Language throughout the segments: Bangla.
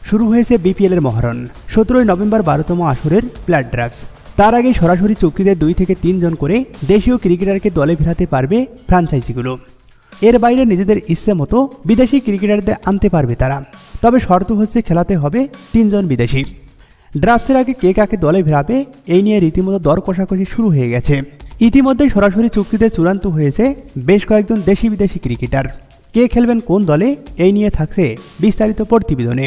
শুরু হয়েছে বিপিএলের মহরণ। 17 নভেম্বর 12তম আসরের প্লেট ড্রাফটস। তার আগে সরাসরি চুক্তিতে 2 থেকে 3 জন করে দেশীয় ক্রিকেটারকে দলে ফেরাতে পারবে ফ্র্যাঞ্চাইজিগুলো। এর বাইরে নিজেদের ইচ্ছে মতো বিদেশি ক্রিকেটারদের আনতে পারবে তারা। তবে শর্ত হচ্ছে খেলাতে হবে 3 জন বিদেশি। ড্রাফটসের আগে কে কাকে দলে ফেরাবে এই নিয়ে রীতিমতো দর কষাকষি শুরু হয়ে গেছে। ইতিমধ্যে সরাসরি চুক্তিতে চূড়ান্ত হয়েছে বেশ কয়েকজন দেশি বিদেশি ক্রিকেটার। কে খেলবেন কোন দলে এই নিয়ে থাকছে বিস্তারিত প্রতিবেদনে।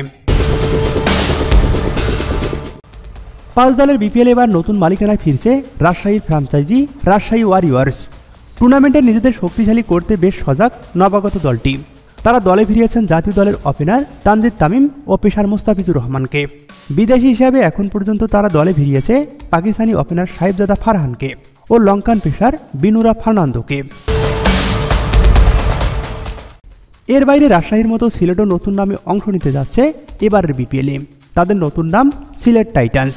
5 দলের বিপিএল এবার নতুন মালিকানায় ফিরছে রাজশাহীর ফ্র্যাঞ্চাইজি রাজশাহী ওয়ারিয়র্স। টুর্নামেন্টে নিজেদের শক্তিশালী করতে বেশ সজাগ নবাগত দলটি। তারা দলে ফিরিয়েছেন জাতীয় দলের ওপেনার তানজিদ তামিম ও পেসার মোস্তাফিজুর রহমানকে। বিদেশি হিসাবে এখন পর্যন্ত তারা দলে ফিরিয়েছে পাকিস্তানি ওপেনার সাহেবজাদা ফারহানকে ও লঙ্কান পেসার বিনুরা ফার্নান্দোকে। এর বাইরে রাজশাহীর মতো সিলেটও নতুন নামে অংশ নিতে যাচ্ছে এবারের বিপিএলে। তাদের নতুন নাম সিলেট টাইটান্স।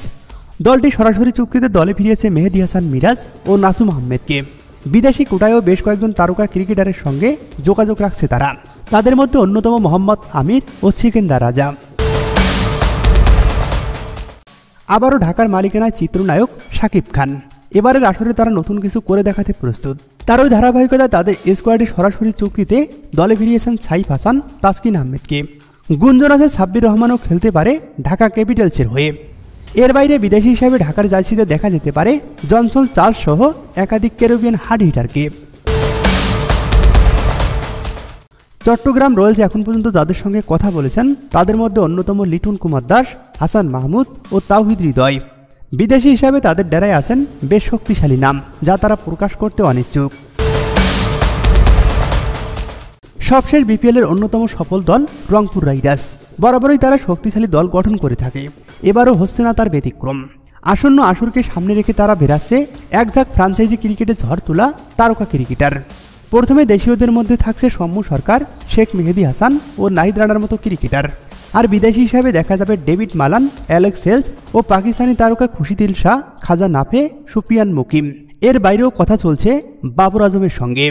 দলটি সরাসরি চুক্তিতে দলে ফিরিয়েছে মেহেদী হাসান মিরাজ ও নাসুম আহমেদকে। বিদেশি কোটায়ও বেশ কয়েকজন তারকা ক্রিকেটারের সঙ্গে যোগাযোগ রাখছে তারা। তাদের মধ্যে অন্যতম মোহাম্মদ আমির ও সিকেন্দার রাজা। আবারও ঢাকার মালিকানায় চিত্রনায়ক শাকিব খান। এবারের আসরে তারা নতুন কিছু করে দেখাতে প্রস্তুত। তারই ধারাবাহিকতায় তাদের স্কোয়াডে সরাসরি চুক্তিতে দলে ফিরিয়েছেন সাইফ হাসান, তাসকিন আহমেদকে। গুঞ্জন আছে সাব্বির রহমানও খেলতে পারে ঢাকা ক্যাপিটালসের হয়ে। এর বাইরে বিদেশি হিসাবে ঢাকার জার্সিতে দেখা যেতে পারে জনসন চার্লস সহ একাধিক ক্যারিবিয়ান হার্ড হিটারকে। চট্টগ্রাম রয়্যালস এখন পর্যন্ত যাদের সঙ্গে কথা বলেছেন তাদের মধ্যে অন্যতম লিটন কুমার দাস, হাসান মাহমুদ ও তাওহিদ হৃদয়। বিদেশি হিসাবে তাদের ডেরায় আছেন বেশ শক্তিশালী নাম, যা তারা প্রকাশ করতে অনিচ্ছুক। সবশেষ বিপিএলের অন্যতম সফল দল রংপুর রাইডার্স। বরাবরই তারা শক্তিশালী দল গঠন করে থাকে। এবারও হচ্ছে না তার ব্যতিক্রম। আসন্ন আসরকে সামনে রেখে তারা বেরাচ্ছে একঝাঁক ফ্র্যাঞ্চাইজি ক্রিকেটে ঝড় তোলা তারকা ক্রিকেটার। প্রথমে দেশীয়দের মধ্যে থাকছে সৌম্য সরকার, শেখ মেহেদী হাসান ও নাহিদ রানার মতো ক্রিকেটার। আর বিদেশি হিসাবে দেখা যাবে ডেভিড মালান, অ্যালেক্স হেলস ও পাকিস্তানি তারকা খুশিদিল শাহ, খাজা নাফে, সুফিয়ান মুকিম। এর বাইরেও কথা চলছে বাবর আজমের সঙ্গে।